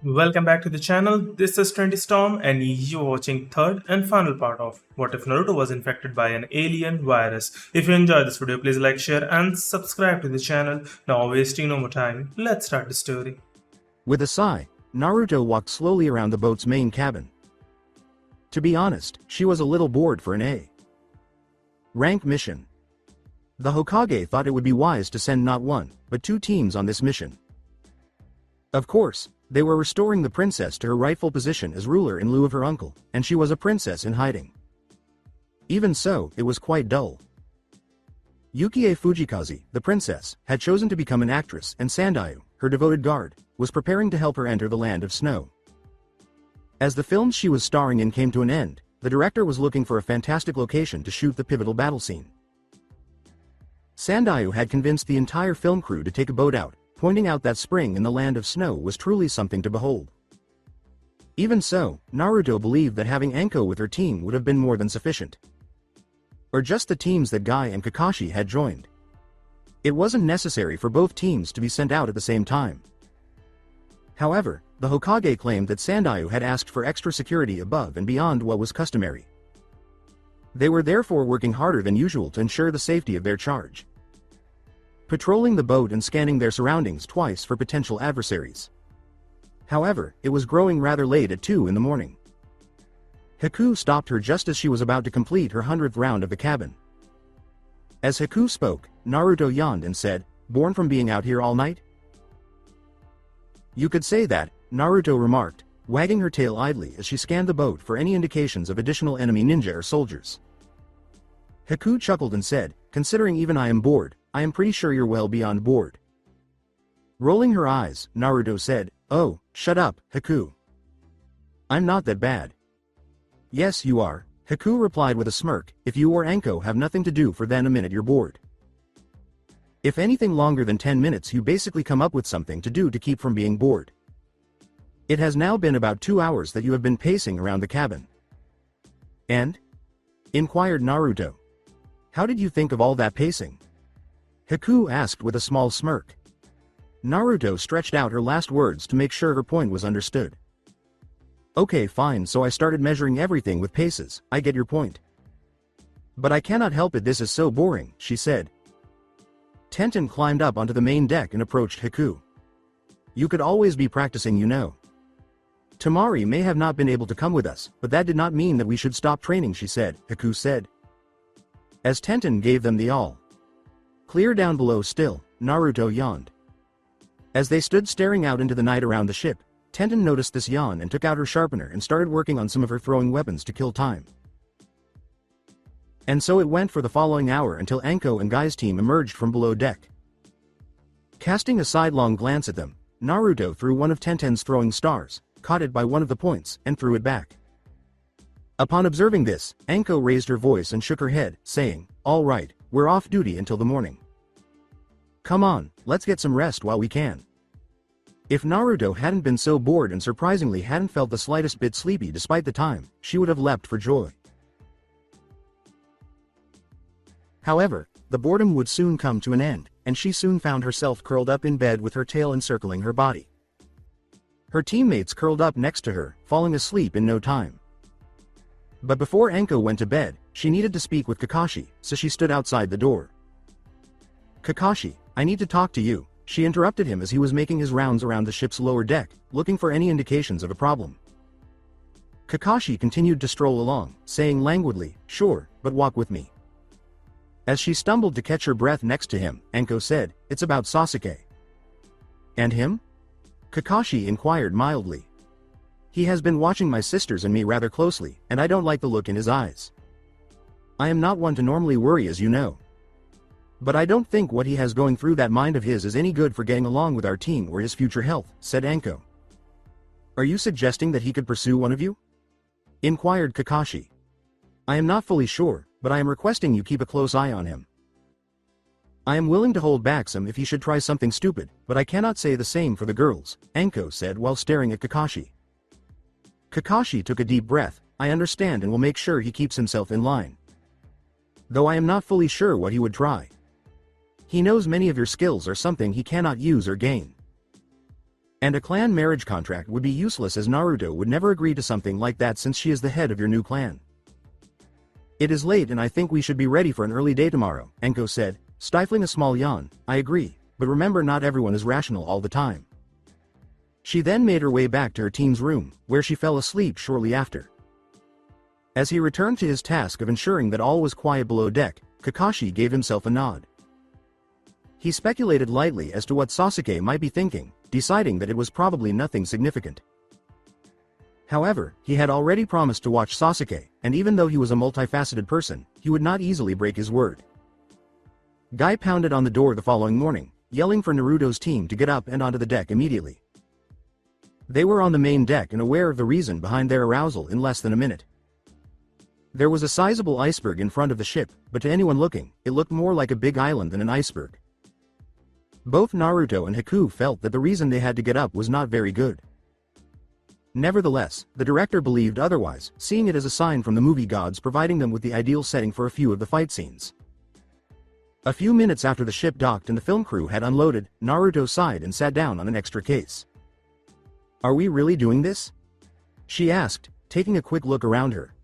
Welcome back to the channel. This is 20 Storm and you're watching third and final part of What If Naruto Was Infected by an Alien Virus. If you enjoyed this video, please like, share and subscribe to the channel. Now wasting no more time, let's start the story. With a sigh, Naruto walked slowly around the boat's main cabin. To be honest, she was a little bored for an A rank mission. The Hokage thought it would be wise to send not one, but two teams on this mission. Of course, they were restoring the princess to her rightful position as ruler in lieu of her uncle, and she was a princess in hiding. Even so, it was quite dull. Yukie Fujikaze, the princess, had chosen to become an actress, and Sandayu, her devoted guard, was preparing to help her enter the land of snow. As the films she was starring in came to an end, the director was looking for a fantastic location to shoot the pivotal battle scene. Sandayu had convinced the entire film crew to take a boat out, pointing out that spring in the land of snow was truly something to behold. Even so, Naruto believed that having Anko with her team would have been more than sufficient. Or just the teams that Guy and Kakashi had joined. It wasn't necessary for both teams to be sent out at the same time. However, the Hokage claimed that Sandayu had asked for extra security above and beyond what was customary. They were therefore working harder than usual to ensure the safety of their charge, patrolling the boat and scanning their surroundings twice for potential adversaries. However, it was growing rather late at 2 in the morning. Haku stopped her just as she was about to complete her 100th round of the cabin. As Haku spoke, Naruto yawned and said, "Born from being out here all night?" "You could say that," Naruto remarked, wagging her tail idly as she scanned the boat for any indications of additional enemy ninja or soldiers. Haku chuckled and said, "Considering even I am bored, I am pretty sure you're well beyond bored." Rolling her eyes, Naruto said, "Oh, shut up, Haku. I'm not that bad." "Yes you are," Haku replied with a smirk, "if you or Anko have nothing to do for then a minute you're bored. If anything longer than 10 minutes you basically come up with something to do to keep from being bored. It has now been about 2 hours that you have been pacing around the cabin." "And?" inquired Naruto. "How did you think of all that pacing?" Haku asked with a small smirk. Naruto stretched out her last words to make sure her point was understood. "Okay fine, so I started measuring everything with paces, I get your point. But I cannot help it, this is so boring," she said. Tenten climbed up onto the main deck and approached Haku. "You could always be practicing, you know. Tamari may have not been able to come with us, but that did not mean that we should stop training," she said, Haku said. As Tenten gave them the all clear down below still, Naruto yawned. As they stood staring out into the night around the ship, Tenten noticed this yawn and took out her sharpener and started working on some of her throwing weapons to kill time. And so it went for the following hour until Anko and Guy's team emerged from below deck. Casting a sidelong glance at them, Naruto threw one of Tenten's throwing stars, caught it by one of the points, and threw it back. Upon observing this, Anko raised her voice and shook her head, saying, "All right, we're off duty until the morning. Come on, let's get some rest while we can." If Naruto hadn't been so bored and surprisingly hadn't felt the slightest bit sleepy despite the time, she would have leapt for joy. However, the boredom would soon come to an end, and she soon found herself curled up in bed with her tail encircling her body. Her teammates curled up next to her, falling asleep in no time. But before Anko went to bed, she needed to speak with Kakashi, so she stood outside the door. "Kakashi, I need to talk to you," she interrupted him as he was making his rounds around the ship's lower deck, looking for any indications of a problem. Kakashi continued to stroll along, saying languidly, "Sure, but walk with me." As she stumbled to catch her breath next to him, Anko said, "It's about Sasuke." "And him?" Kakashi inquired mildly. "He has been watching my sisters and me rather closely, and I don't like the look in his eyes. I am not one to normally worry, as you know. But I don't think what he has going through that mind of his is any good for getting along with our team or his future health," said Anko. "Are you suggesting that he could pursue one of you?" inquired Kakashi. "I am not fully sure, but I am requesting you keep a close eye on him. I am willing to hold back some if he should try something stupid, but I cannot say the same for the girls," Anko said while staring at Kakashi. Kakashi took a deep breath. "I understand and will make sure he keeps himself in line. Though I am not fully sure what he would try. He knows many of your skills are something he cannot use or gain." And a clan marriage contract would be useless as Naruto would never agree to something like that since she is the head of your new clan. It is late and I think we should be ready for an early day tomorrow, Enko said, stifling a small yawn. I agree, but remember not everyone is rational all the time. She then made her way back to her team's room, where she fell asleep shortly after. As he returned to his task of ensuring that all was quiet below deck, Kakashi gave himself a nod. He speculated lightly as to what Sasuke might be thinking, deciding that it was probably nothing significant. However, he had already promised to watch Sasuke, and even though he was a multifaceted person, he would not easily break his word. Guy pounded on the door the following morning, yelling for Naruto's team to get up and onto the deck immediately. They were on the main deck and aware of the reason behind their arousal in less than a minute. There was a sizable iceberg in front of the ship, but to anyone looking, it looked more like a big island than an iceberg. Both Naruto and Haku felt that the reason they had to get up was not very good. Nevertheless, the director believed otherwise, seeing it as a sign from the movie gods providing them with the ideal setting for a few of the fight scenes. A few minutes after the ship docked and the film crew had unloaded, Naruto sighed and sat down on an extra case. Are we really doing this? She asked, taking a quick look around her.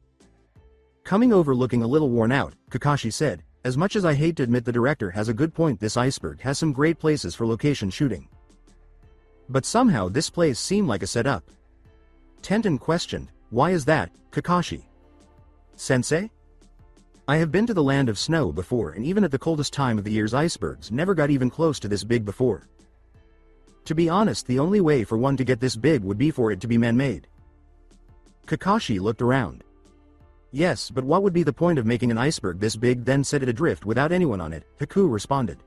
Coming over looking a little worn out, Kakashi said, as much as I hate to admit the director has a good point, this iceberg has some great places for location shooting. But somehow this place seemed like a setup. Tenten questioned, why is that, Kakashi? Sensei? I have been to the land of snow before and even at the coldest time of the year's icebergs never got even close to this big before. To be honest, the only way for one to get this big would be for it to be man-made. Kakashi looked around. Yes, but what would be the point of making an iceberg this big then set it adrift without anyone on it, Haku responded.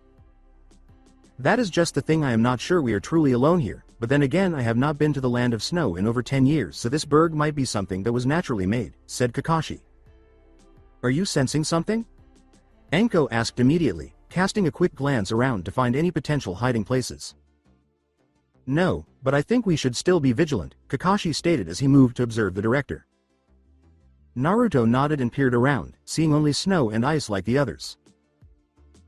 That is just the thing, I am not sure we are truly alone here, but then again I have not been to the land of snow in over 10 years, so this berg might be something that was naturally made, said Kakashi. Are you sensing something? Enko asked immediately, casting a quick glance around to find any potential hiding places. No, but I think we should still be vigilant, Kakashi stated as he moved to observe the director. Naruto nodded and peered around, seeing only snow and ice like the others.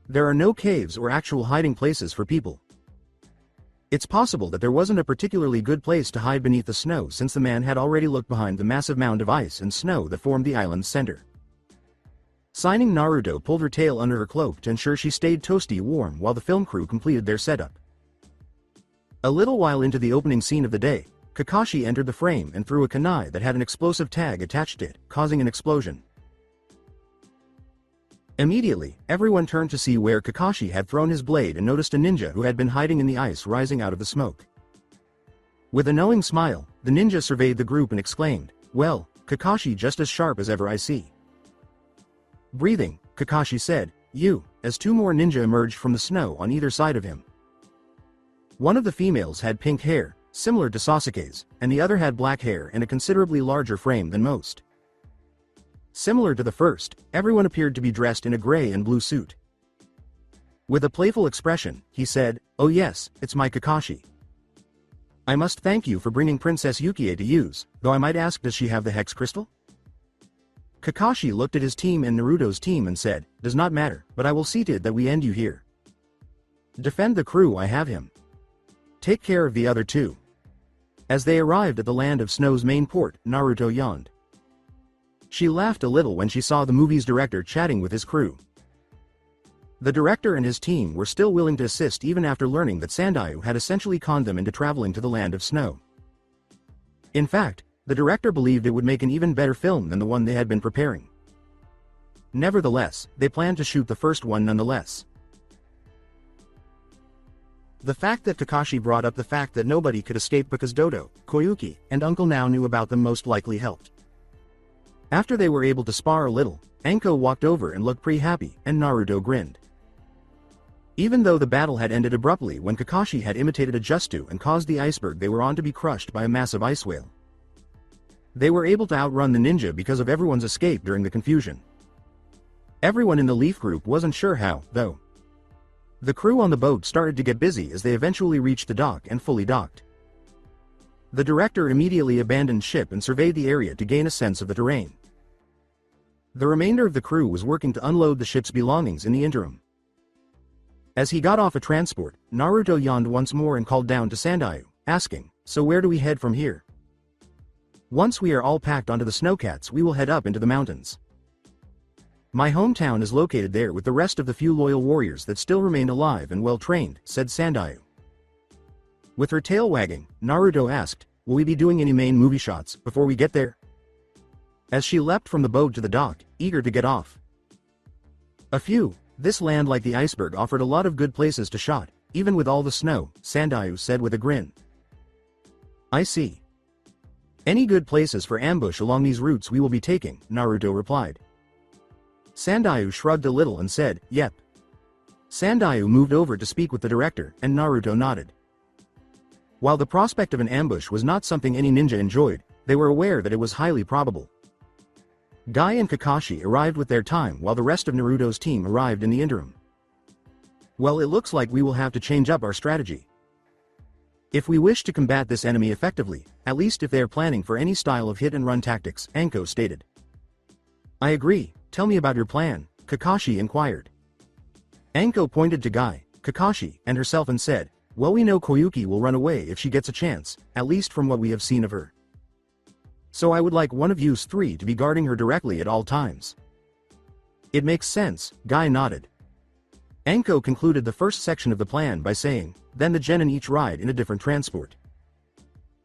There are no caves or actual hiding places for people. It's possible that there wasn't a particularly good place to hide beneath the snow since the man had already looked behind the massive mound of ice and snow that formed the island's center. Signing, Naruto pulled her tail under her cloak to ensure she stayed toasty warm while the film crew completed their setup. A little while into the opening scene of the day, Kakashi entered the frame and threw a kunai that had an explosive tag attached to it, causing an explosion. Immediately, everyone turned to see where Kakashi had thrown his blade and noticed a ninja who had been hiding in the ice rising out of the smoke. With a knowing smile, the ninja surveyed the group and exclaimed, "Well, Kakashi just as sharp as ever I see." Breathing, Kakashi said, "You," as two more ninja emerged from the snow on either side of him. One of the females had pink hair, similar to Sasuke's, and the other had black hair and a considerably larger frame than most. Similar to the first, everyone appeared to be dressed in a gray and blue suit. With a playful expression, he said, "Oh yes, it's my Kakashi. I must thank you for bringing Princess Yukie to use, though I might ask, does she have the hex crystal?" Kakashi looked at his team and Naruto's team and said, "Does not matter, but I will see to it that we end you here. Defend the crew, I have him. Take care of the other two." As they arrived at the land of snow's main port, Naruto yawned. She laughed a little when she saw the movie's director chatting with his crew. The director and his team were still willing to assist even after learning that Sandayu had essentially conned them into traveling to the land of snow. In fact, the director believed it would make an even better film than the one they had been preparing. Nevertheless, they planned to shoot the first one nonetheless. The fact that Kakashi brought up the fact that nobody could escape because Dodo, Koyuki, and Uncle Now knew about them most likely helped. After they were able to spar a little, Enko walked over and looked pretty happy, and Naruto grinned. Even though the battle had ended abruptly when Kakashi had imitated a Justu and caused the iceberg they were on to be crushed by a massive ice whale, they were able to outrun the ninja because of everyone's escape during the confusion. Everyone in the Leaf group wasn't sure how, though. The crew on the boat started to get busy as they eventually reached the dock and fully docked. The director immediately abandoned ship and surveyed the area to gain a sense of the terrain. The remainder of the crew was working to unload the ship's belongings in the interim. As he got off a transport, Naruto yawned once more and called down to Sandayu, asking, "So where do we head from here?" "Once we are all packed onto the snowcats, we will head up into the mountains. My hometown is located there with the rest of the few loyal warriors that still remain alive and well trained," said Sandayu. With her tail wagging, Naruto asked, "Will we be doing any main movie shots before we get there?" As she leapt from the boat to the dock, eager to get off. "A few. This land, like the iceberg, offered a lot of good places to shot, even with all the snow," Sandayu said with a grin. "I see. Any good places for ambush along these routes we will be taking," Naruto replied. Sandayu shrugged a little and said, "Yep." Sandayu moved over to speak with the director, and Naruto nodded. While the prospect of an ambush was not something any ninja enjoyed, they were aware that it was highly probable. Guy and Kakashi arrived with their time while the rest of Naruto's team arrived in the interim. "Well, it looks like we will have to change up our strategy. If we wish to combat this enemy effectively, at least if they are planning for any style of hit-and-run tactics," Anko stated. "I agree, tell me about your plan," Kakashi inquired. Anko pointed to Guy, Kakashi, and herself and said, "Well, we know Koyuki will run away if she gets a chance, at least from what we have seen of her. So I would like one of you three to be guarding her directly at all times." "It makes sense," Guy nodded. Anko concluded the first section of the plan by saying, "Then the genin each ride in a different transport.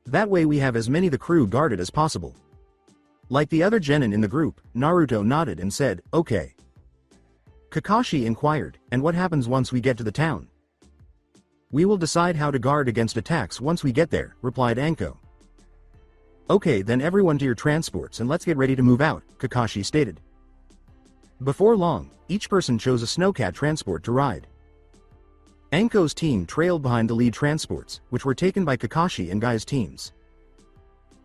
That way we have as many of the crew guarded as possible." Like the other genin in the group, Naruto nodded and said, "Okay." Kakashi inquired, "And what happens once we get to the town?" "We will decide how to guard against attacks once we get there," replied Anko. "Okay, then everyone to your transports and let's get ready to move out," Kakashi stated. Before long, each person chose a snowcat transport to ride. Anko's team trailed behind the lead transports, which were taken by Kakashi and Guy's teams.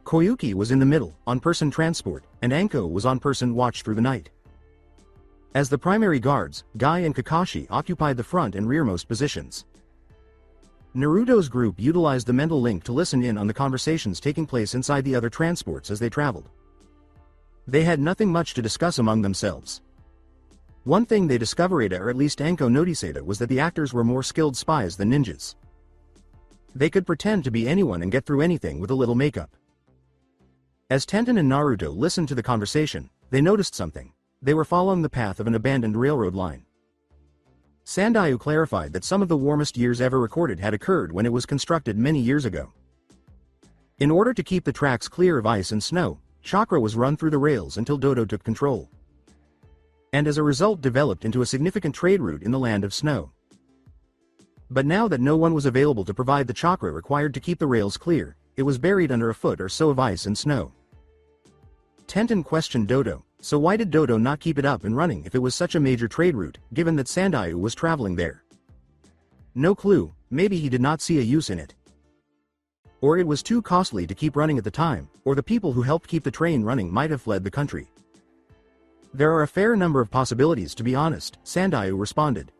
Koyuki was in the middle, on-person transport, and Anko was on-person watch through the night. As the primary guards, Guy and Kakashi occupied the front and rearmost positions. Naruto's group utilized the mental link to listen in on the conversations taking place inside the other transports as they traveled. They had nothing much to discuss among themselves. One thing they discovered, or at least Anko noticed, was that the actors were more skilled spies than ninjas. They could pretend to be anyone and get through anything with a little makeup. As Tenten and Naruto listened to the conversation, they noticed something. They were following the path of an abandoned railroad line. Sandayu clarified that some of the warmest years ever recorded had occurred when it was constructed many years ago. In order to keep the tracks clear of ice and snow, chakra was run through the rails until Dodo took control. And as a result developed into a significant trade route in the land of snow. But now that no one was available to provide the chakra required to keep the rails clear, it was buried under a foot or so of ice and snow. Tenten questioned Dodo, so why did Dodo not keep it up and running if it was such a major trade route, given that Sandayu was traveling there? No clue, maybe he did not see a use in it. Or it was too costly to keep running at the time, or the people who helped keep the train running might have fled the country. There are a fair number of possibilities, to be honest, Sandayu responded.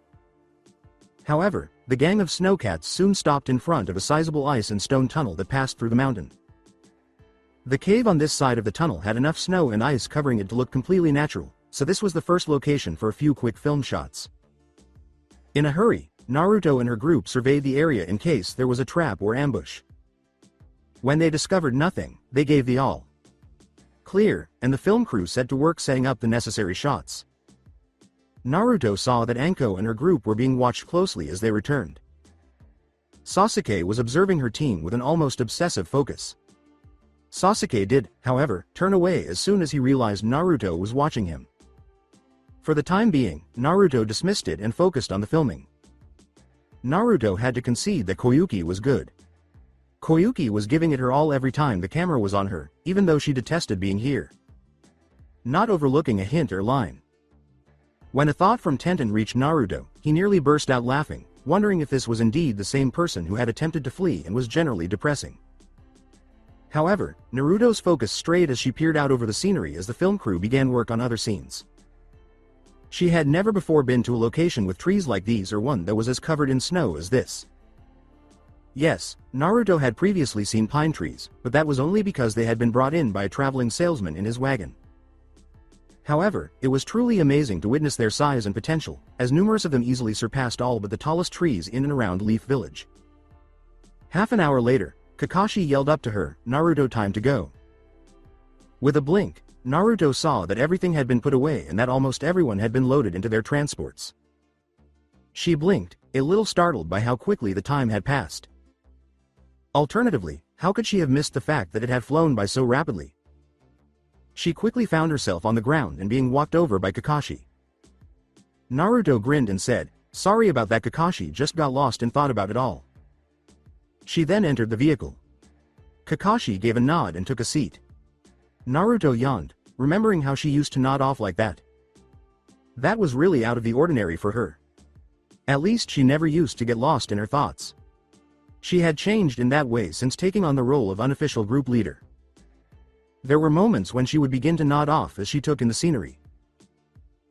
However, the gang of snowcats soon stopped in front of a sizable ice and stone tunnel that passed through the mountain. The cave on this side of the tunnel had enough snow and ice covering it to look completely natural, so this was the first location for a few quick film shots. In a hurry, Naruto and her group surveyed the area in case there was a trap or ambush. When they discovered nothing, they gave the all clear, and the film crew set to work setting up the necessary shots. Naruto saw that Anko and her group were being watched closely as they returned. Sasuke was observing her team with an almost obsessive focus. Sasuke did, however, turn away as soon as he realized Naruto was watching him. For the time being, Naruto dismissed it and focused on the filming. Naruto had to concede that Koyuki was good. Koyuki was giving it her all every time the camera was on her, even though she detested being here. Not overlooking a hint or line. When a thought from Tenten reached Naruto, he nearly burst out laughing, wondering if this was indeed the same person who had attempted to flee and was generally depressing. However, Naruto's focus strayed as she peered out over the scenery as the film crew began work on other scenes. She had never before been to a location with trees like these or one that was as covered in snow as this. Yes, Naruto had previously seen pine trees, but that was only because they had been brought in by a traveling salesman in his wagon. However, it was truly amazing to witness their size and potential, as numerous of them easily surpassed all but the tallest trees in and around Leaf Village. Half an hour later, Kakashi yelled up to her, "Naruto, time to go." With a blink, Naruto saw that everything had been put away and that almost everyone had been loaded into their transports. She blinked, a little startled by how quickly the time had passed. Alternatively, how could she have missed the fact that it had flown by so rapidly? She quickly found herself on the ground and being walked over by Kakashi. Naruto grinned and said, "Sorry about that." Kakashi just got lost and thought about it all. She then entered the vehicle. Kakashi gave a nod and took a seat. Naruto yawned, remembering how she used to nod off like that. That was really out of the ordinary for her. At least she never used to get lost in her thoughts. She had changed in that way since taking on the role of unofficial group leader. There were moments when she would begin to nod off as she took in the scenery.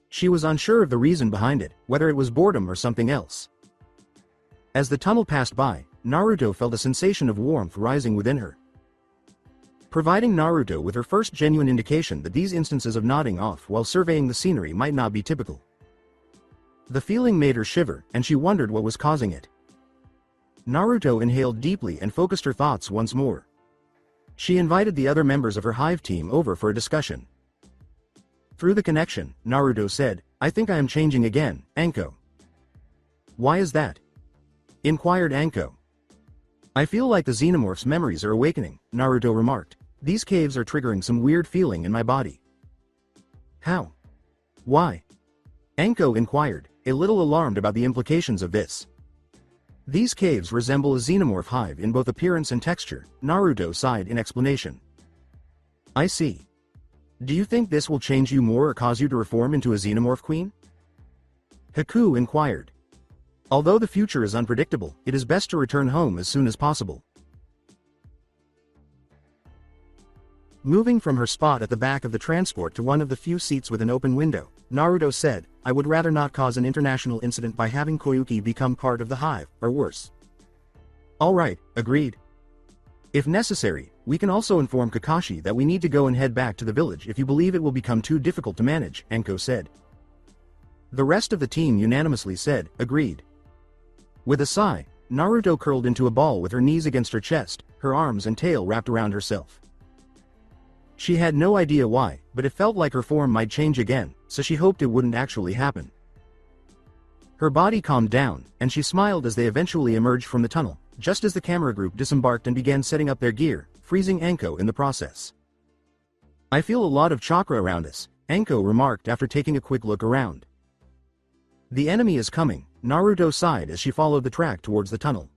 She was unsure of the reason behind it, whether it was boredom or something else. As the tunnel passed by, Naruto felt a sensation of warmth rising within her, providing Naruto with her first genuine indication that these instances of nodding off while surveying the scenery might not be typical. The feeling made her shiver, and she wondered what was causing it. Naruto inhaled deeply and focused her thoughts once more. She invited the other members of her hive team over for a discussion. Through the connection, Naruto said, "I think I am changing again, Anko." "Why is that?" inquired Anko. "I feel like the xenomorph's memories are awakening," Naruto remarked. "These caves are triggering some weird feeling in my body." "How? Why?" Anko inquired, a little alarmed about the implications of this. "These caves resemble a xenomorph hive in both appearance and texture," Naruto sighed in explanation. "I see. Do you think this will change you more or cause you to reform into a xenomorph queen?" Haku inquired. "Although the future is unpredictable, it is best to return home as soon as possible." Moving from her spot at the back of the transport to one of the few seats with an open window, Naruto said, "I would rather not cause an international incident by having Koyuki become part of the hive, or worse." "Alright, agreed. If necessary, we can also inform Kakashi that we need to go and head back to the village if you believe it will become too difficult to manage," Anko said. The rest of the team unanimously said, "Agreed." With a sigh, Naruto curled into a ball with her knees against her chest, her arms and tail wrapped around herself. She had no idea why, but it felt like her form might change again, so she hoped it wouldn't actually happen. Her body calmed down, and she smiled as they eventually emerged from the tunnel, just as the camera group disembarked and began setting up their gear, freezing Anko in the process. "I feel a lot of chakra around us," Anko remarked after taking a quick look around. "The enemy is coming," Naruto sighed as she followed the track towards the tunnel.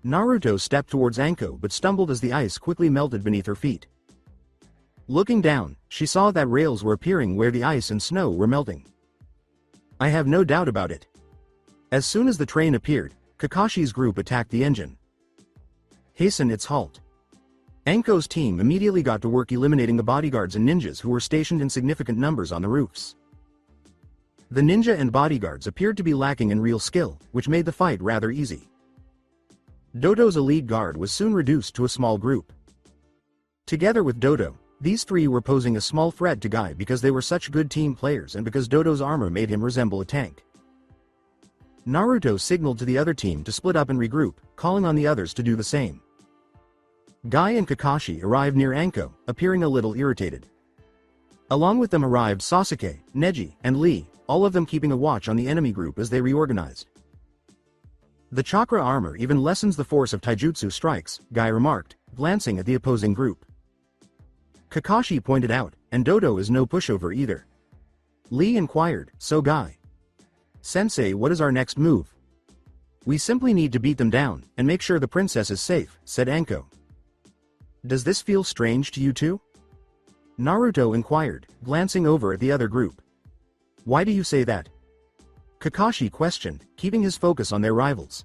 Naruto stepped towards Anko but stumbled as the ice quickly melted beneath her feet. Looking down, she saw that rails were appearing where the ice and snow were melting. "I have no doubt about it." As soon as the train appeared, Kakashi's group attacked the engine. "Hasten its halt." Anko's team immediately got to work eliminating the bodyguards and ninjas who were stationed in significant numbers on the roofs. The ninja and bodyguards appeared to be lacking in real skill, which made the fight rather easy. Dodo's elite guard was soon reduced to a small group. Together with Dodo, these three were posing a small threat to Guy because they were such good team players and because Dodo's armor made him resemble a tank. Naruto signaled to the other team to split up and regroup, calling on the others to do the same. Guy and Kakashi arrived near Anko, appearing a little irritated. Along with them arrived Sasuke, Neji, and Lee, all of them keeping a watch on the enemy group as they reorganized. "The chakra armor even lessens the force of taijutsu strikes," Guy remarked, glancing at the opposing group. Kakashi pointed out, "And Dodo is no pushover either." Lee inquired, "So Guy? Sensei, what is our next move?" "We simply need to beat them down, and make sure the princess is safe," said Anko. "Does this feel strange to you too?" Naruto inquired, glancing over at the other group. "Why do you say that?" Kakashi questioned, keeping his focus on their rivals.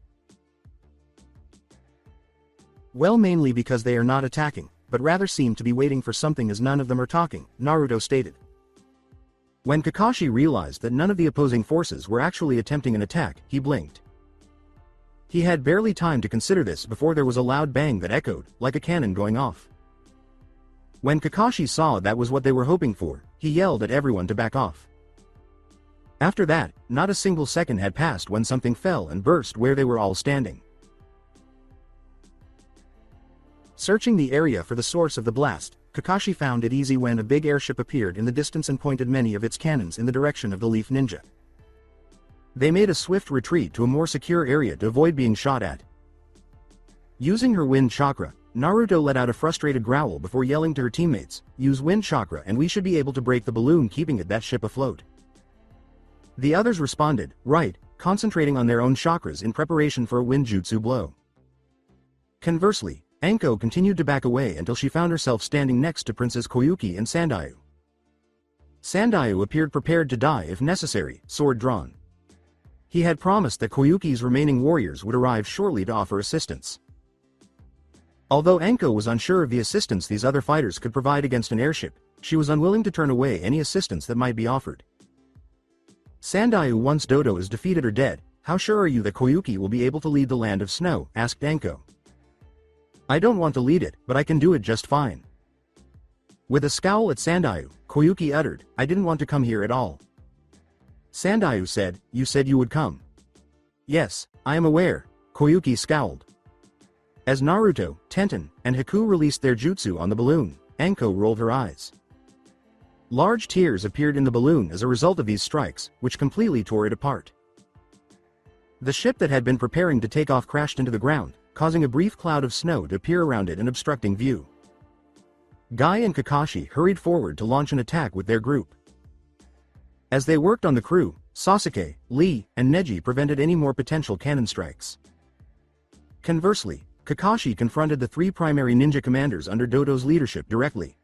"Well, mainly because they are not attacking, but rather seem to be waiting for something as none of them are talking," Naruto stated. When Kakashi realized that none of the opposing forces were actually attempting an attack, he blinked. He had barely time to consider this before there was a loud bang that echoed, like a cannon going off. When Kakashi saw that was what they were hoping for, he yelled at everyone to back off. After that, not a single second had passed when something fell and burst where they were all standing. Searching the area for the source of the blast, Kakashi found it easy when a big airship appeared in the distance and pointed many of its cannons in the direction of the Leaf Ninja. They made a swift retreat to a more secure area to avoid being shot at. Using her wind chakra, Naruto let out a frustrated growl before yelling to her teammates, "Use wind chakra and we should be able to break the balloon keeping that ship afloat." The others responded, "Right," concentrating on their own chakras in preparation for a wind jutsu blow. Conversely, Anko continued to back away until she found herself standing next to Princess Koyuki and Sandayu. Sandayu appeared prepared to die if necessary, sword drawn. He had promised that Koyuki's remaining warriors would arrive shortly to offer assistance. Although Anko was unsure of the assistance these other fighters could provide against an airship, she was unwilling to turn away any assistance that might be offered. Sandayu, once Dodo is defeated or dead, "How sure are you that Koyuki will be able to lead the Land of Snow?" asked Anko. "I don't want to lead it, but I can do it just fine." With a scowl at Sandayu, Koyuki uttered, "I didn't want to come here at all." Sandayu said, "You said you would come." "Yes, I am aware," Koyuki scowled. As Naruto, Tenten, and Haku released their jutsu on the balloon, Anko rolled her eyes. Large tears appeared in the balloon as a result of these strikes, which completely tore it apart. The ship that had been preparing to take off crashed into the ground, causing a brief cloud of snow to appear around it and obstructing view. Guy and Kakashi hurried forward to launch an attack with their group. As they worked on the crew, Sasuke, Lee, and Neji prevented any more potential cannon strikes. Conversely, Kakashi confronted the three primary ninja commanders under Dodo's leadership directly.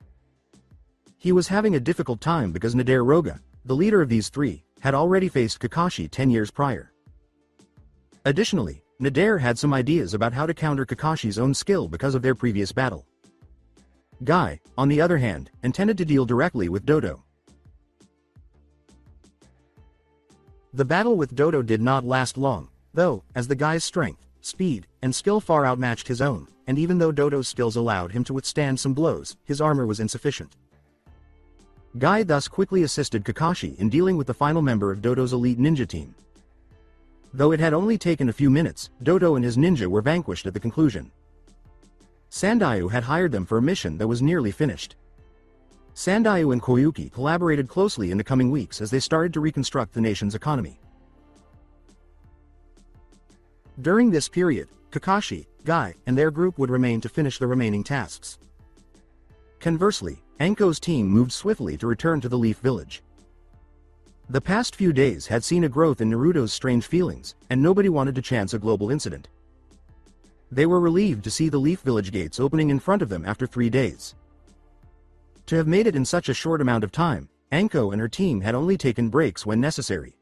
He was having a difficult time because Naruto, the leader of these three, had already faced Kakashi 10 years prior. Additionally, Naruto had some ideas about how to counter Kakashi's own skill because of their previous battle. Guy, on the other hand, intended to deal directly with Dodo. The battle with Dodo did not last long, though, as the guy's strength, speed, and skill far outmatched his own, and even though Dodo's skills allowed him to withstand some blows, his armor was insufficient. Guy thus quickly assisted Kakashi in dealing with the final member of Dodo's elite ninja team. Though it had only taken a few minutes, Dodo and his ninja were vanquished at the conclusion. Sandayu had hired them for a mission that was nearly finished. Sandayu and Koyuki collaborated closely in the coming weeks as they started to reconstruct the nation's economy. During this period, Kakashi, Guy, and their group would remain to finish the remaining tasks. Conversely, Anko's team moved swiftly to return to the Leaf Village. The past few days had seen a growth in Naruto's strange feelings, and nobody wanted to chance a global incident. They were relieved to see the Leaf Village gates opening in front of them after 3 days. To have made it in such a short amount of time, Anko and her team had only taken breaks when necessary.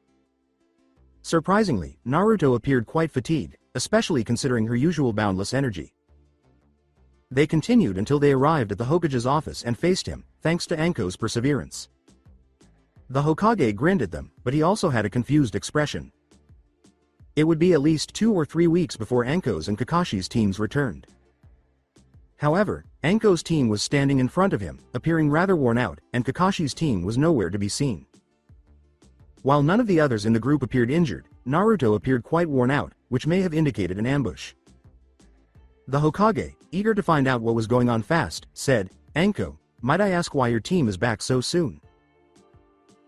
Surprisingly, Naruto appeared quite fatigued, especially considering her usual boundless energy. They continued until they arrived at the Hokage's office and faced him, thanks to Anko's perseverance. The Hokage grinned at them, but he also had a confused expression. It would be at least 2 or 3 weeks before Anko's and Kakashi's teams returned. However, Anko's team was standing in front of him, appearing rather worn out, and Kakashi's team was nowhere to be seen. While none of the others in the group appeared injured, Naruto appeared quite worn out, which may have indicated an ambush. The Hokage, eager to find out what was going on fast, said, "Anko, might I ask why your team is back so soon?"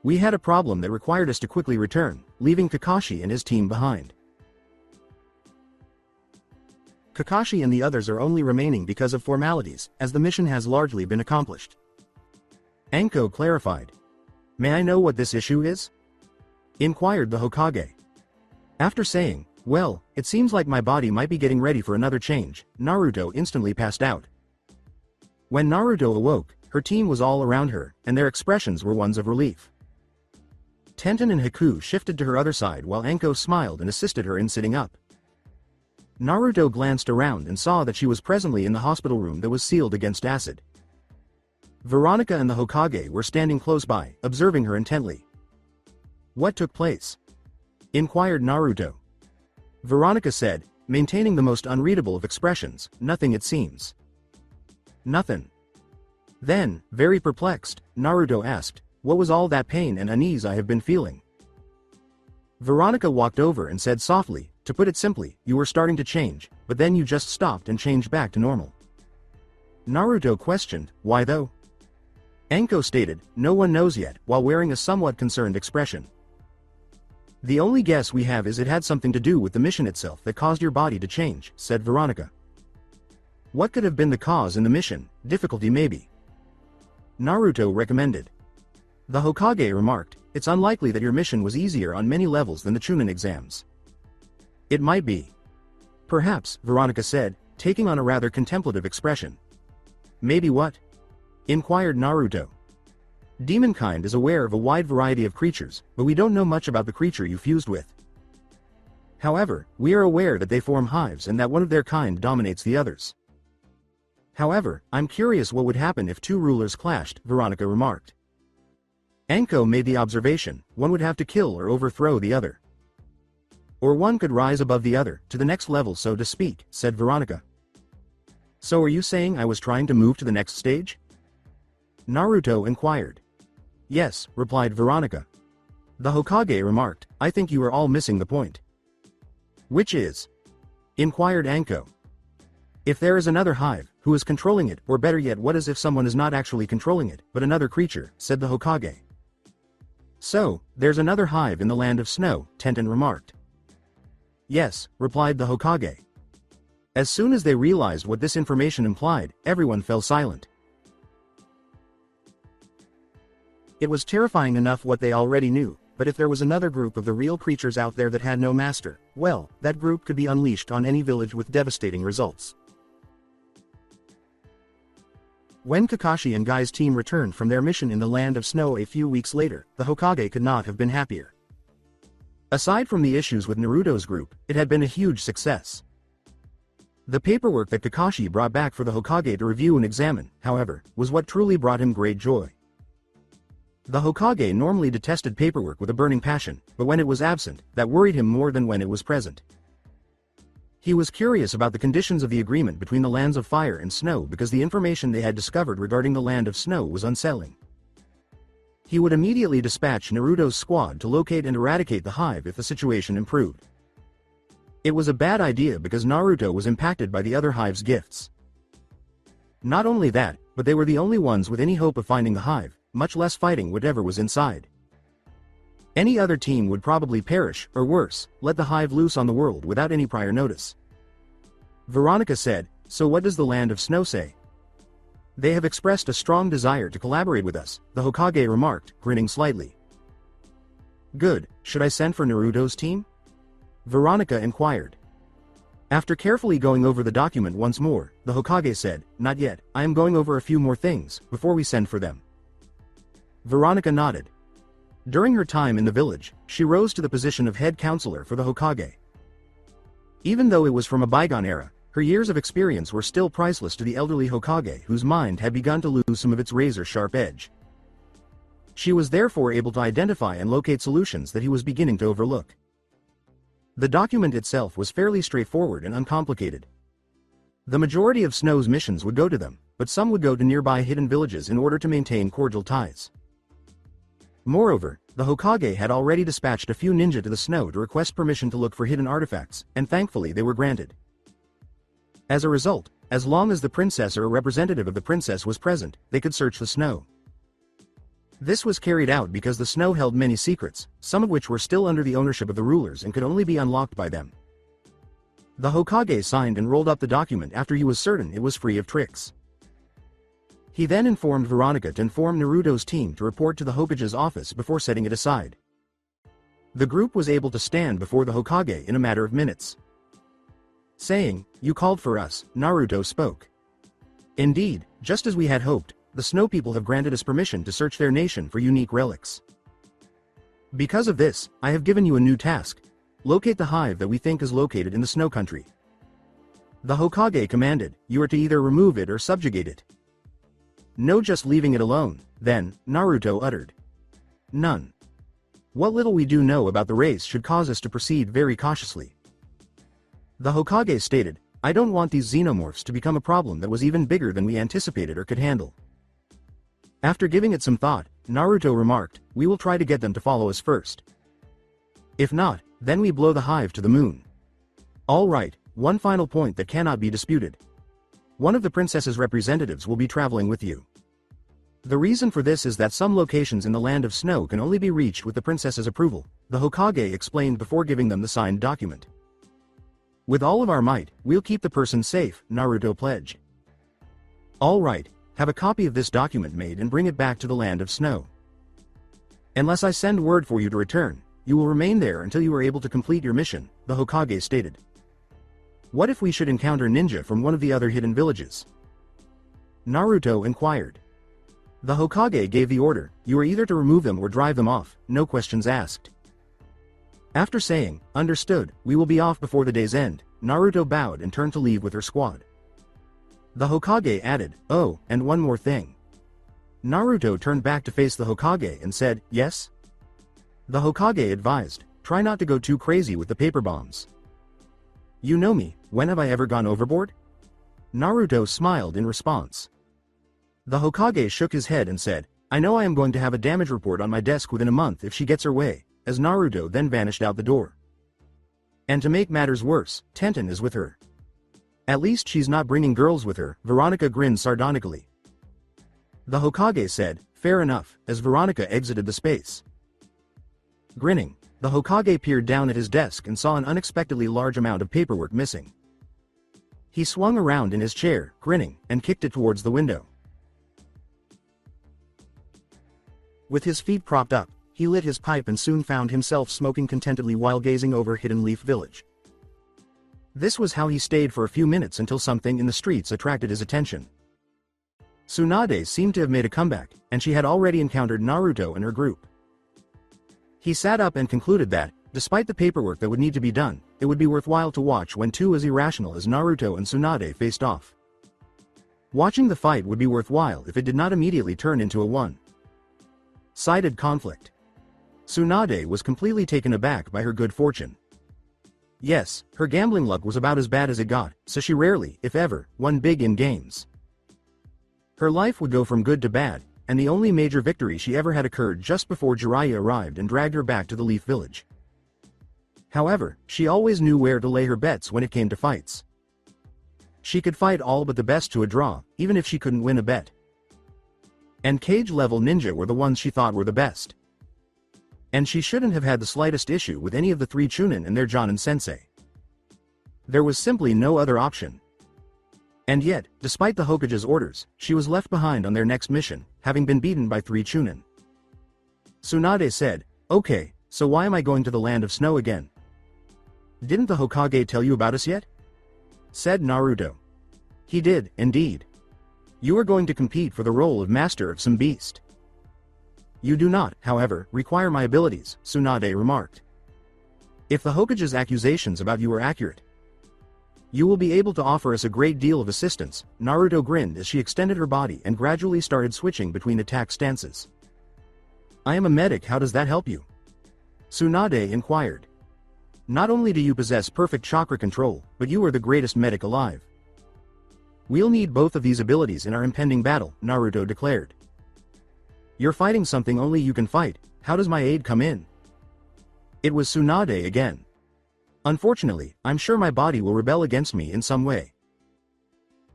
"We had a problem that required us to quickly return, leaving Kakashi and his team behind. Kakashi and the others are only remaining because of formalities, as the mission has largely been accomplished." Anko clarified. "May I know what this issue is?" inquired the Hokage. After saying, "Well, it seems like my body might be getting ready for another change," Naruto instantly passed out. When Naruto awoke, her team was all around her, and their expressions were ones of relief. Tenten and Haku shifted to her other side while Anko smiled and assisted her in sitting up. Naruto glanced around and saw that she was presently in the hospital room that was sealed against acid. Veronica and the Hokage were standing close by, observing her intently. "What took place?" inquired Naruto. Veronica said, maintaining the most unreadable of expressions, "Nothing it seems." "Nothing." Then, very perplexed, Naruto asked, "What was all that pain and unease I have been feeling?" Veronica walked over and said softly, "To put it simply, you were starting to change, but then you just stopped and changed back to normal." Naruto questioned, why though? Anko stated, no one knows yet, while wearing a somewhat concerned expression. The only guess we have is it had something to do with the mission itself that caused your body to change, said Veronica. What could have been the cause in the mission? Difficulty maybe. Naruto recommended. The Hokage remarked, it's unlikely that your mission was easier on many levels than the Chunin exams. It might be. Perhaps, Veronica said, taking on a rather contemplative expression. Maybe what? Inquired Naruto. Demonkind is aware of a wide variety of creatures, but we don't know much about the creature you fused with. However, we are aware that they form hives and that one of their kind dominates the others. However, I'm curious what would happen if two rulers clashed, Veronica remarked. Anko made the observation, one would have to kill or overthrow the other. Or one could rise above the other, to the next level so to speak, said Veronica. So are you saying I was trying to move to the next stage? Naruto inquired. Yes, replied Veronica. The Hokage remarked, I think you are all missing the point. Which is? Inquired Anko. If there is another hive, who is controlling it, or better yet what is if someone is not actually controlling it, but another creature, said the Hokage. So, there's another hive in the land of snow, Tenten remarked. Yes, replied the Hokage. As soon as they realized what this information implied, everyone fell silent. It was terrifying enough what they already knew, but if there was another group of the real creatures out there that had no master, well, that group could be unleashed on any village with devastating results. When Kakashi and Guy's team returned from their mission in the Land of Snow a few weeks later, the Hokage could not have been happier. Aside from the issues with Naruto's group, it had been a huge success. The paperwork that Kakashi brought back for the Hokage to review and examine, however, was what truly brought him great joy. The Hokage normally detested paperwork with a burning passion, but when it was absent, that worried him more than when it was present. He was curious about the conditions of the agreement between the lands of fire and snow because the information they had discovered regarding the land of snow was unsettling. He would immediately dispatch Naruto's squad to locate and eradicate the hive if the situation improved. It was a bad idea because Naruto was impacted by the other hive's gifts. Not only that, but they were the only ones with any hope of finding the hive, much less fighting whatever was inside. Any other team would probably perish, or worse, let the hive loose on the world without any prior notice. Veronica said, so what does the land of snow say? They have expressed a strong desire to collaborate with us, the Hokage remarked, grinning slightly. Good, should I send for Naruto's team? Veronica inquired. After carefully going over the document once more, the Hokage said, not yet, I am going over a few more things, before we send for them. Veronica nodded. During her time in the village, she rose to the position of head counselor for the Hokage. Even though it was from a bygone era, her years of experience were still priceless to the elderly Hokage whose mind had begun to lose some of its razor-sharp edge. She was therefore able to identify and locate solutions that he was beginning to overlook. The document itself was fairly straightforward and uncomplicated. The majority of Snow's missions would go to them, but some would go to nearby hidden villages in order to maintain cordial ties. Moreover, the Hokage had already dispatched a few ninja to the snow to request permission to look for hidden artifacts, and thankfully they were granted. As a result, as long as the princess or a representative of the princess was present, they could search the snow. This was carried out because the snow held many secrets, some of which were still under the ownership of the rulers and could only be unlocked by them. The Hokage signed and rolled up the document after he was certain it was free of tricks. He then informed Veronica to inform Naruto's team to report to the Hokage's office before setting it aside. The group was able to stand before the Hokage in a matter of minutes. Saying, "You called for us," Naruto spoke. Indeed, just as we had hoped, the Snow People have granted us permission to search their nation for unique relics. Because of this, I have given you a new task. Locate the hive that we think is located in the Snow Country. The Hokage commanded, you are to either remove it or subjugate it. No just leaving it alone, then, Naruto uttered. None. What little we do know about the race should cause us to proceed very cautiously. The Hokage stated, I don't want these xenomorphs to become a problem that was even bigger than we anticipated or could handle. After giving it some thought, Naruto remarked, we will try to get them to follow us first. If not, then we blow the hive to the moon. All right, one final point that cannot be disputed. One of the princess's representatives will be traveling with you. The reason for this is that some locations in the Land of Snow can only be reached with the princess's approval, the Hokage explained before giving them the signed document. With all of our might, we'll keep the person safe, Naruto pledged. All right, have a copy of this document made and bring it back to the Land of Snow. Unless I send word for you to return, you will remain there until you are able to complete your mission, the Hokage stated. What if we should encounter ninja from one of the other hidden villages? Naruto inquired. The Hokage gave the order, you are either to remove them or drive them off, no questions asked. After saying, understood, we will be off before the day's end, Naruto bowed and turned to leave with her squad. The Hokage added, oh, and one more thing. Naruto turned back to face the Hokage and said, yes? The Hokage advised, try not to go too crazy with the paper bombs. You know me, when have I ever gone overboard? Naruto smiled in response. The Hokage shook his head and said, I know I am going to have a damage report on my desk within a month if she gets her way, as Naruto then vanished out the door. And to make matters worse, Tenten is with her. At least she's not bringing girls with her, Veronica grinned sardonically. The Hokage said, fair enough, as Veronica exited the space. Grinning, the Hokage peered down at his desk and saw an unexpectedly large amount of paperwork missing. He swung around in his chair, grinning, and kicked it towards the window. With his feet propped up, he lit his pipe and soon found himself smoking contentedly while gazing over Hidden Leaf Village. This was how he stayed for a few minutes until something in the streets attracted his attention. Tsunade seemed to have made a comeback, and she had already encountered Naruto and her group. He sat up and concluded that, despite the paperwork that would need to be done, it would be worthwhile to watch when two as irrational as Naruto and Tsunade faced off. Watching the fight would be worthwhile if it did not immediately turn into a one-sided conflict. Tsunade was completely taken aback by her good fortune. Yes, her gambling luck was about as bad as it got, so she rarely, if ever, won big in games. Her life would go from good to bad, and the only major victory she ever had occurred just before Jiraiya arrived and dragged her back to the Leaf Village. However, she always knew where to lay her bets when it came to fights. She could fight all but the best to a draw, even if she couldn't win a bet. And cage-level ninja were the ones she thought were the best. And she shouldn't have had the slightest issue with any of the three Chunin and their Jonin-sensei. There was simply no other option. And yet, despite the Hokage's orders, she was left behind on their next mission, having been beaten by three Chunin. Tsunade said, okay, so why am I going to the Land of Snow again? Didn't the Hokage tell you about us yet? Said Naruto. He did, indeed. You are going to compete for the role of Master of some beast. You do not, however, require my abilities, Tsunade remarked. If the Hokage's accusations about you are accurate, you will be able to offer us a great deal of assistance, Naruto grinned as she extended her body and gradually started switching between attack stances. I am a medic, how does that help you? Tsunade inquired. Not only do you possess perfect chakra control, but you are the greatest medic alive. We'll need both of these abilities in our impending battle, Naruto declared. You're fighting something only you can fight, how does my aid come in? It was Tsunade again. Unfortunately, I'm sure my body will rebel against me in some way.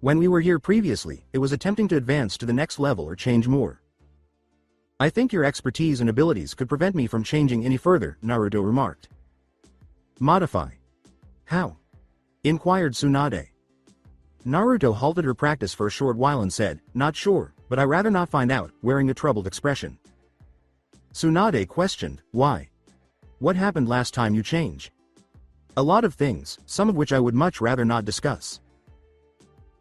When we were here previously, it was attempting to advance to the next level or change more. I think your expertise and abilities could prevent me from changing any further, Naruto remarked. Modify. How? Inquired Tsunade. Naruto halted her practice for a short while and said, not sure, but I'd rather not find out, wearing a troubled expression. Tsunade questioned, why? What happened last time you changed? A lot of things, some of which I would much rather not discuss.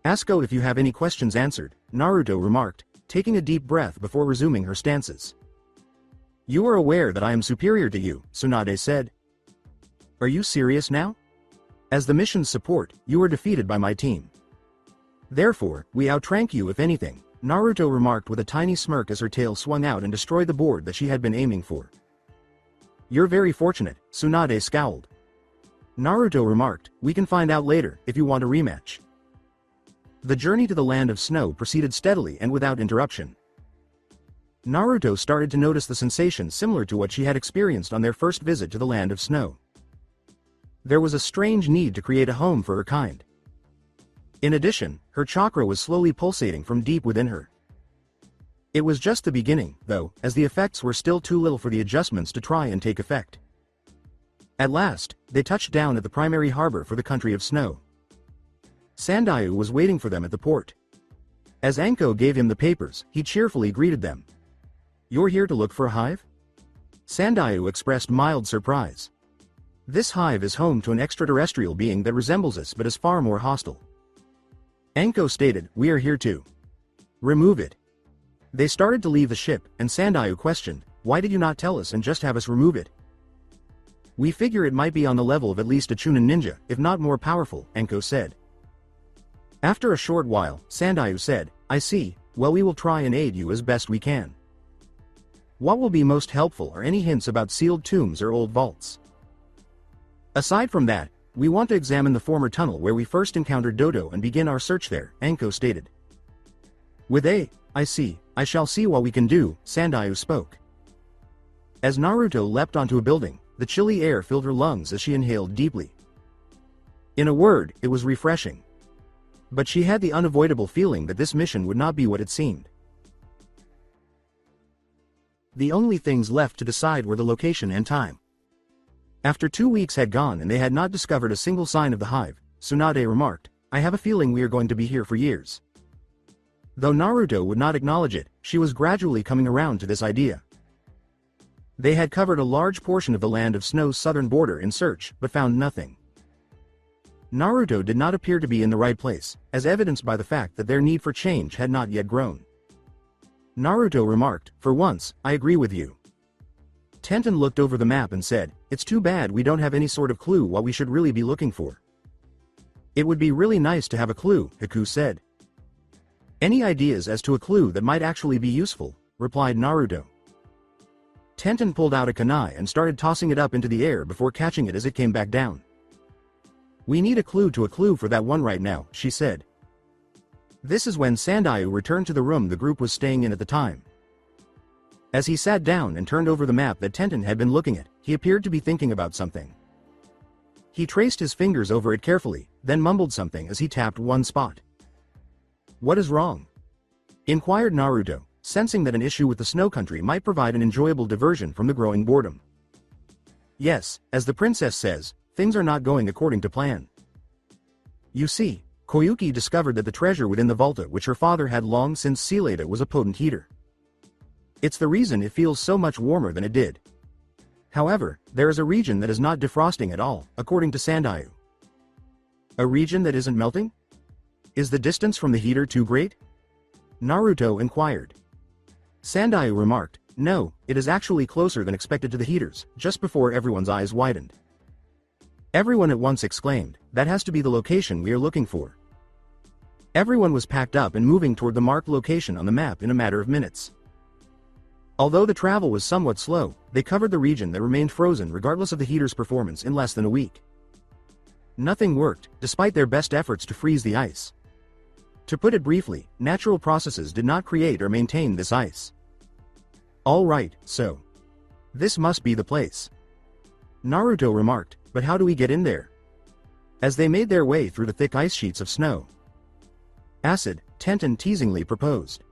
Asko if you have any questions answered, Naruto remarked, taking a deep breath before resuming her stances. You are aware that I am superior to you, Tsunade said. Are you serious now? As the mission's support, you were defeated by my team. Therefore, we outrank you if anything, Naruto remarked with a tiny smirk as her tail swung out and destroyed the board that she had been aiming for. You're very fortunate, Tsunade scowled. Naruto remarked, we can find out later, if you want a rematch. The journey to the Land of Snow proceeded steadily and without interruption. Naruto started to notice the sensation similar to what she had experienced on their first visit to the Land of Snow. There was a strange need to create a home for her kind. In addition, her chakra was slowly pulsating from deep within her. It was just the beginning, though, as the effects were still too little for the adjustments to try and take effect. At last, they touched down at the primary harbor for the country of snow. Sandayu was waiting for them at the port. As Anko gave him the papers, he cheerfully greeted them. "You're here to look for a hive?" Sandayu expressed mild surprise. This hive is home to an extraterrestrial being that resembles us but is far more hostile. Anko stated, "We are here too. Remove it." They started to leave the ship, and Sandayu questioned, "Why did you not tell us and just have us remove it?" "We figure it might be on the level of at least a Chunin ninja, if not more powerful," Anko said. After a short while, Sandayu said, "I see, well we will try and aid you as best we can. What will be most helpful are any hints about sealed tombs or old vaults. Aside from that, we want to examine the former tunnel where we first encountered Dodo and begin our search there," Anko stated. "With I see, I shall see what we can do," Sandayu spoke. As Naruto leapt onto a building, the chilly air filled her lungs as she inhaled deeply. In a word, it was refreshing. But she had the unavoidable feeling that this mission would not be what it seemed. The only things left to decide were the location and time. After 2 weeks had gone and they had not discovered a single sign of the hive, Tsunade remarked, "I have a feeling we are going to be here for years." Though Naruto would not acknowledge it, she was gradually coming around to this idea. They had covered a large portion of the land of Snow's southern border in search, but found nothing. Naruto did not appear to be in the right place, as evidenced by the fact that their need for change had not yet grown. Naruto remarked, "For once, I agree with you." Tenten looked over the map and said, "It's too bad we don't have any sort of clue what we should really be looking for." "It would be really nice to have a clue," Haku said. "Any ideas as to a clue that might actually be useful?" replied Naruto. Tenten pulled out a kunai and started tossing it up into the air before catching it as it came back down. "We need a clue to a clue for that one right now," she said. This is when Sandayu returned to the room the group was staying in at the time. As he sat down and turned over the map that Tenten had been looking at, he appeared to be thinking about something. He traced his fingers over it carefully, then mumbled something as he tapped one spot. "What is wrong?" inquired Naruto, sensing that an issue with the snow country might provide an enjoyable diversion from the growing boredom. "Yes, as the princess says, things are not going according to plan. You see, Koyuki discovered that the treasure within the vaulta which her father had long since sealed was a potent heater. It's the reason it feels so much warmer than it did. However, there is a region that is not defrosting at all, according to Sandayu." "A region that isn't melting? Is the distance from the heater too great?" Naruto inquired. Sandayu remarked, "No, it is actually closer than expected to the heaters," just before everyone's eyes widened. Everyone at once exclaimed, "That has to be the location we are looking for." Everyone was packed up and moving toward the marked location on the map in a matter of minutes. Although the travel was somewhat slow, they covered the region that remained frozen regardless of the heater's performance in less than a week. Nothing worked, despite their best efforts to freeze the ice. To put it briefly, natural processes did not create or maintain this ice. "All right, so. This must be the place," Naruto remarked, "but how do we get in there?" As they made their way through the thick ice sheets of snow. "Acid," Tenten teasingly proposed.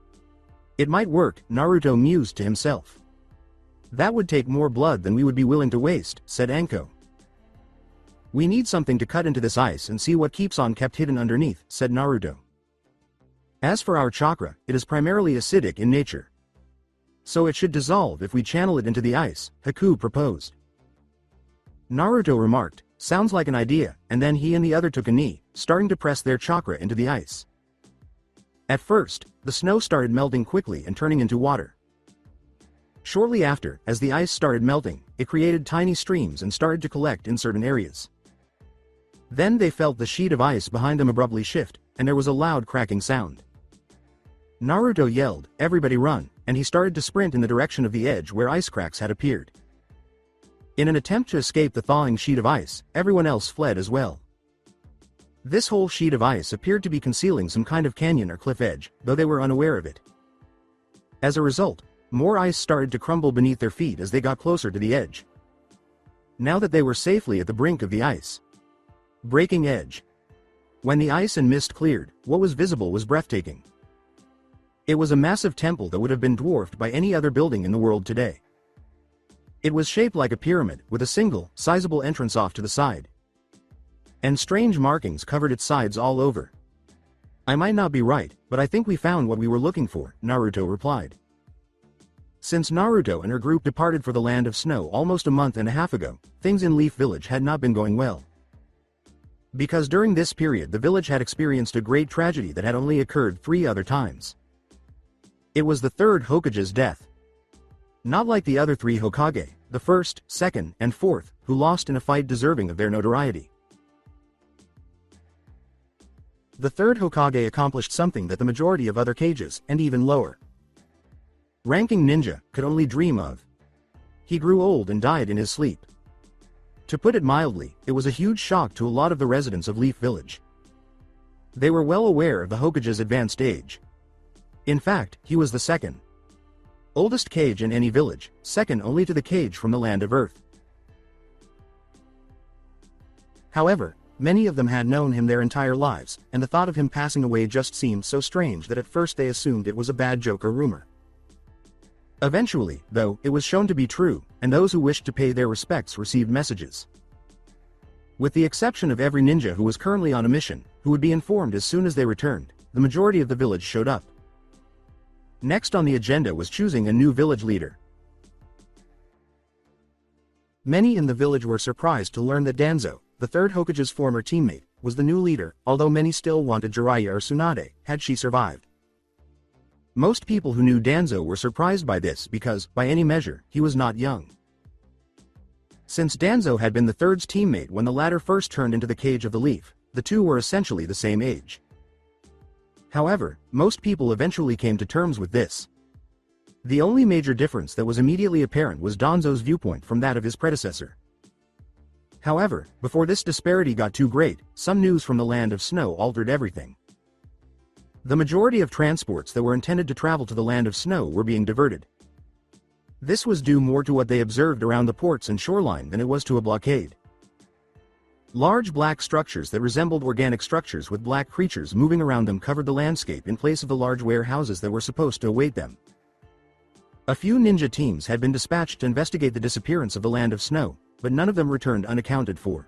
"It might work," Naruto mused to himself. "That would take more blood than we would be willing to waste," said Anko. "We need something to cut into this ice and see what keeps on kept hidden underneath," said Naruto. "As for our chakra, it is primarily acidic in nature. So it should dissolve if we channel it into the ice," Haku proposed. Naruto remarked, "Sounds like an idea," and then he and the other took a knee, starting to press their chakra into the ice. At first, the snow started melting quickly and turning into water. Shortly after, as the ice started melting, it created tiny streams and started to collect in certain areas. Then they felt the sheet of ice behind them abruptly shift, and there was a loud cracking sound. Naruto yelled, "Everybody run," and he started to sprint in the direction of the edge where ice cracks had appeared. In an attempt to escape the thawing sheet of ice, everyone else fled as well. This whole sheet of ice appeared to be concealing some kind of canyon or cliff edge, though they were unaware of it. As a result, more ice started to crumble beneath their feet as they got closer to the edge. Now that they were safely at the brink of the ice. Breaking edge. When the ice and mist cleared, what was visible was breathtaking. It was a massive temple that would have been dwarfed by any other building in the world today. It was shaped like a pyramid, with a single, sizable entrance off to the side. And strange markings covered its sides all over. I might not be right, but I think we found what we were looking for, Naruto replied. Since Naruto and her group departed for the Land of Snow almost a month and a half ago, things in Leaf Village had not been going well. Because during this period the village had experienced a great tragedy that had only occurred 3 other times. It was the third Hokage's death. Not like the other 3 Hokage, the first, second, and fourth, who lost in a fight deserving of their notoriety. The third Hokage accomplished something that the majority of other Kages, and even lower ranking ninja, could only dream of. He grew old and died in his sleep. To put it mildly, it was a huge shock to a lot of the residents of Leaf Village. They were well aware of the Hokage's advanced age. In fact, he was the second oldest Kage in any village, second only to the Kage from the Land of Earth. However, many of them had known him their entire lives, and the thought of him passing away just seemed so strange that at first they assumed it was a bad joke or rumor. Eventually, though, it was shown to be true, and those who wished to pay their respects received messages. With the exception of every ninja who was currently on a mission, who would be informed as soon as they returned, the majority of the village showed up. Next on the agenda was choosing a new village leader. Many in the village were surprised to learn that Danzo, the third Hokage's former teammate, was the new leader, although many still wanted Jiraiya or Tsunade, had she survived. Most people who knew Danzo were surprised by this because, by any measure, he was not young. Since Danzo had been the third's teammate when the latter first turned into the Cage of the Leaf, the two were essentially the same age. However, most people eventually came to terms with this. The only major difference that was immediately apparent was Danzo's viewpoint from that of his predecessor. However, before this disparity got too great, some news from the Land of Snow altered everything. The majority of transports that were intended to travel to the Land of Snow were being diverted. This was due more to what they observed around the ports and shoreline than it was to a blockade. Large black structures that resembled organic structures with black creatures moving around them covered the landscape in place of the large warehouses that were supposed to await them. A few ninja teams had been dispatched to investigate the disappearance of the Land of Snow, but none of them returned unaccounted for.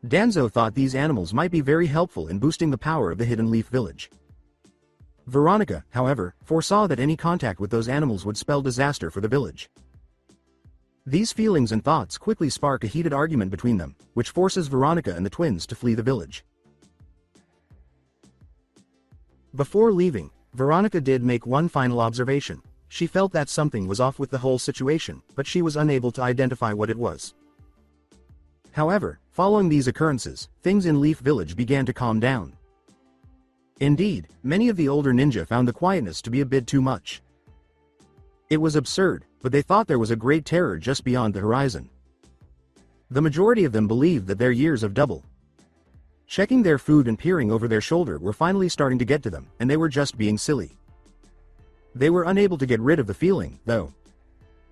Danzo thought these animals might be very helpful in boosting the power of the Hidden Leaf Village. Veronica, however, foresaw that any contact with those animals would spell disaster for the village. These feelings and thoughts quickly spark a heated argument between them, which forces Veronica and the twins to flee the village. Before leaving, Veronica did make one final observation. She felt that something was off with the whole situation, but she was unable to identify what it was. However, following these occurrences, things in Leaf Village began to calm down. Indeed, many of the older ninja found the quietness to be a bit too much. It was absurd, but they thought there was a great terror just beyond the horizon. The majority of them believed that their years of double checking their food and peering over their shoulder were finally starting to get to them, and they were just being silly. They were unable to get rid of the feeling, though.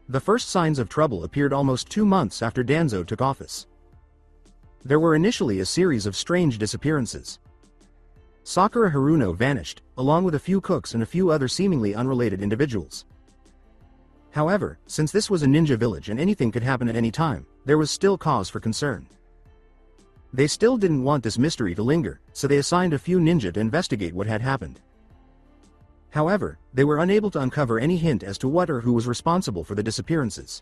The first signs of trouble appeared almost 2 months after Danzo took office. There were initially a series of strange disappearances. Sakura Haruno vanished, along with a few cooks and a few other seemingly unrelated individuals. However, since this was a ninja village and anything could happen at any time, there was still cause for concern. They still didn't want this mystery to linger, so they assigned a few ninja to investigate what had happened. However, they were unable to uncover any hint as to what or who was responsible for the disappearances.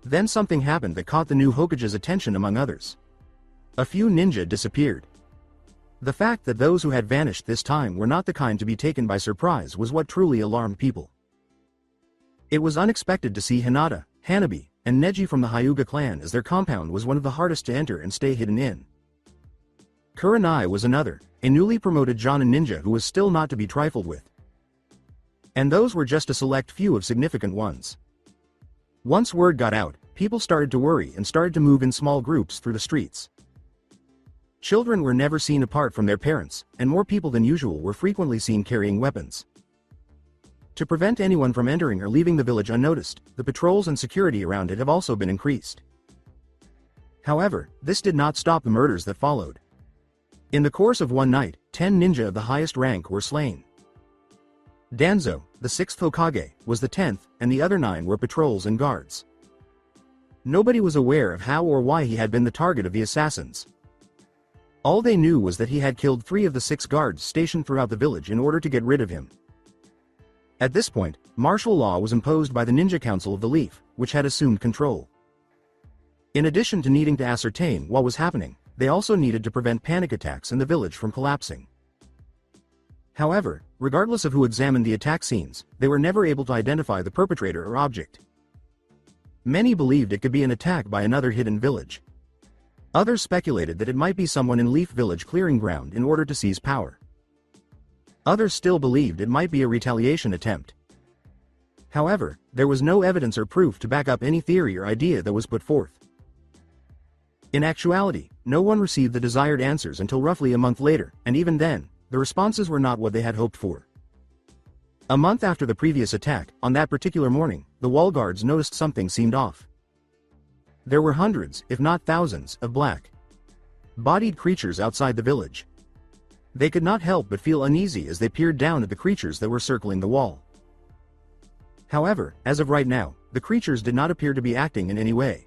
Then something happened that caught the new Hokage's attention among others. A few ninja disappeared. The fact that those who had vanished this time were not the kind to be taken by surprise was what truly alarmed people. It was unexpected to see Hinata, Hanabi, and Neji from the Hyuga clan, as their compound was one of the hardest to enter and stay hidden in. Kurenai was another, a newly promoted Jonin ninja who was still not to be trifled with. And those were just a select few of significant ones. Once word got out, people started to worry and started to move in small groups through the streets. Children were never seen apart from their parents, and more people than usual were frequently seen carrying weapons. To prevent anyone from entering or leaving the village unnoticed, the patrols and security around it have also been increased. However, this did not stop the murders that followed. In the course of one night, 10 ninja of the highest rank were slain. Danzo, the 6th Hokage, was the 10th, and the other 9 were patrols and guards. Nobody was aware of how or why he had been the target of the assassins. All they knew was that he had killed 3 of the 6 guards stationed throughout the village in order to get rid of him. At this point, martial law was imposed by the Ninja Council of the Leaf, which had assumed control. In addition to needing to ascertain what was happening, they also needed to prevent panic attacks in the village from collapsing. However, regardless of who examined the attack scenes, they were never able to identify the perpetrator or object. Many believed it could be an attack by another hidden village. Others speculated that it might be someone in Leaf Village clearing ground in order to seize power. Others still believed it might be a retaliation attempt. However, there was no evidence or proof to back up any theory or idea that was put forth. In actuality, no one received the desired answers until roughly a month later, and even then, the responses were not what they had hoped for. A month after the previous attack, on that particular morning, the wall guards noticed something seemed off. There were hundreds, if not thousands, of black-bodied creatures outside the village. They could not help but feel uneasy as they peered down at the creatures that were circling the wall. However, as of right now, the creatures did not appear to be acting in any way.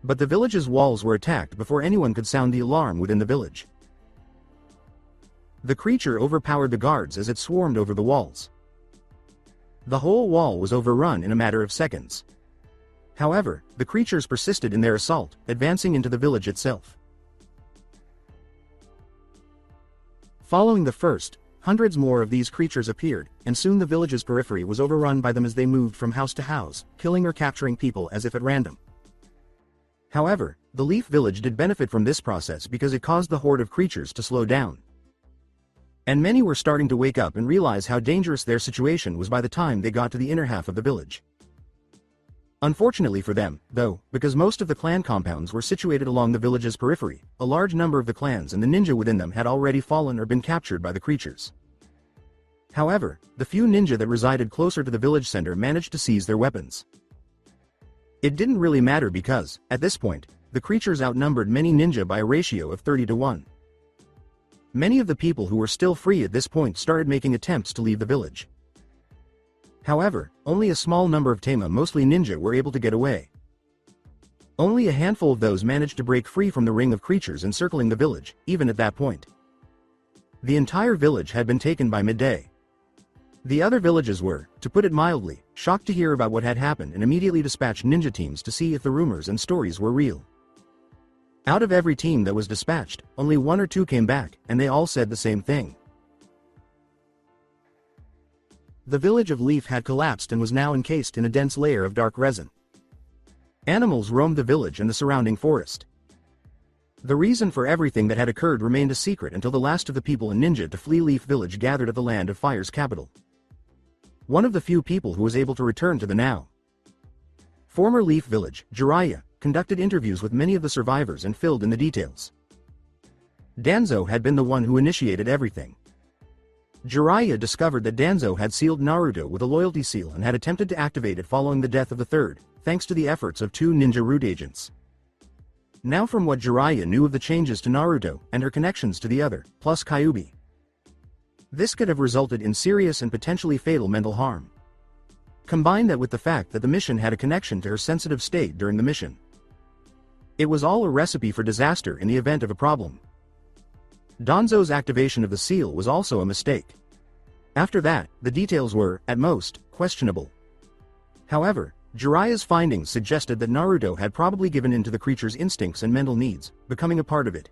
But the village's walls were attacked before anyone could sound the alarm within the village. The creature overpowered the guards as it swarmed over the walls. The whole wall was overrun in a matter of seconds. However, the creatures persisted in their assault, advancing into the village itself. Following the first, hundreds more of these creatures appeared, and soon the village's periphery was overrun by them as they moved from house to house, killing or capturing people as if at random. However, the Leaf Village did benefit from this process because it caused the horde of creatures to slow down. And many were starting to wake up and realize how dangerous their situation was by the time they got to the inner half of the village. Unfortunately for them, though, because most of the clan compounds were situated along the village's periphery, a large number of the clans and the ninja within them had already fallen or been captured by the creatures. However, the few ninja that resided closer to the village center managed to seize their weapons. It didn't really matter because, at this point, the creatures outnumbered many ninja by a ratio of 30 to 1. Many of the people who were still free at this point started making attempts to leave the village. However, only a small number of Tama, mostly ninja, were able to get away. Only a handful of those managed to break free from the ring of creatures encircling the village, even at that point. The entire village had been taken by midday. The other villages were, to put it mildly, shocked to hear about what had happened and immediately dispatched ninja teams to see if the rumors and stories were real. Out of every team that was dispatched, only 1 or 2 came back, and they all said the same thing. The village of Leaf had collapsed and was now encased in a dense layer of dark resin. Animals roamed the village and the surrounding forest. The reason for everything that had occurred remained a secret until the last of the people and ninja to flee Leaf Village gathered at the Land of Fire's capital. One of the few people who was able to return to the now former Leaf Village, Jiraiya, conducted interviews with many of the survivors and filled in the details. Danzo had been the one who initiated everything. Jiraiya discovered that Danzo had sealed Naruto with a loyalty seal and had attempted to activate it following the death of the third, thanks to the efforts of 2 ninja root agents. Now from what Jiraiya knew of the changes to Naruto and her connections to the other, plus Kyuubi, this could have resulted in serious and potentially fatal mental harm. Combine that with the fact that the mission had a connection to her sensitive state during the mission. It was all a recipe for disaster in the event of a problem. Danzo's activation of the seal was also a mistake. After that, the details were, at most, questionable. However, Jiraiya's findings suggested that Naruto had probably given in to the creature's instincts and mental needs, becoming a part of it.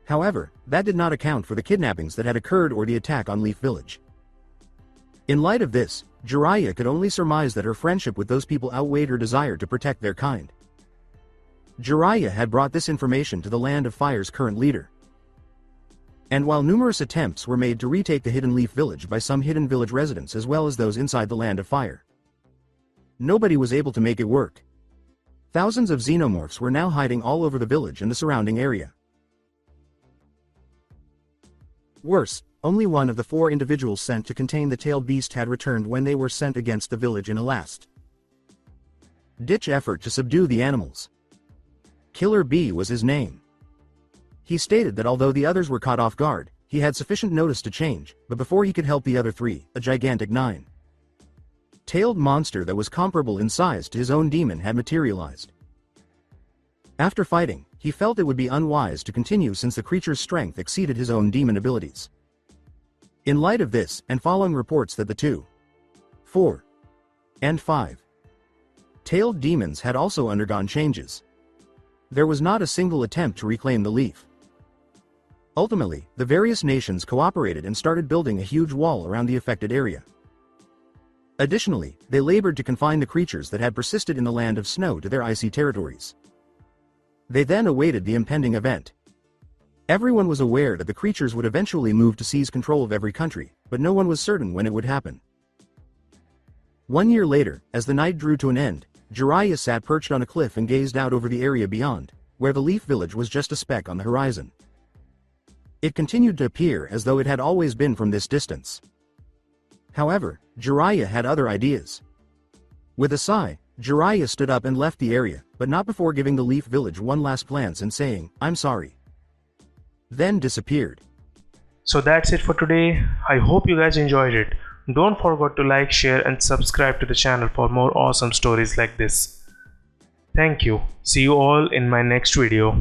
However, that did not account for the kidnappings that had occurred or the attack on Leaf Village. In light of this, Jiraiya could only surmise that her friendship with those people outweighed her desire to protect their kind. Jiraiya had brought this information to the Land of Fire's current leader. And while numerous attempts were made to retake the hidden Leaf Village by some hidden village residents as well as those inside the Land of Fire, nobody was able to make it work. Thousands of xenomorphs were now hiding all over the village and the surrounding area. Worse, only one of the 4 individuals sent to contain the tailed beast had returned when they were sent against the village in a last-ditch effort to subdue the animals. Killer B was his name. He stated that although the others were caught off guard, he had sufficient notice to change, but before he could help the other three, a gigantic nine-tailed monster that was comparable in size to his own demon had materialized. After fighting, he felt it would be unwise to continue since the creature's strength exceeded his own demon abilities. In light of this, and following reports that the 2, 4, and 5-tailed demons had also undergone changes, there was not a single attempt to reclaim the leaf. Ultimately, the various nations cooperated and started building a huge wall around the affected area. Additionally, they labored to confine the creatures that had persisted in the land of snow to their icy territories. They then awaited the impending event. Everyone was aware that the creatures would eventually move to seize control of every country, but no one was certain when it would happen. 1 year later, as the night drew to an end, Jiraiya sat perched on a cliff and gazed out over the area beyond, where the Leaf Village was just a speck on the horizon. It continued to appear as though it had always been from this distance. However, Jiraiya had other ideas. With a sigh, Jiraiya stood up and left the area, but not before giving the Leaf Village one last glance and saying, "I'm sorry," then disappeared. So that's it for today. I hope you guys enjoyed it. Don't forget to like, share and subscribe to the channel for more awesome stories like this. Thank you. See you all in my next video.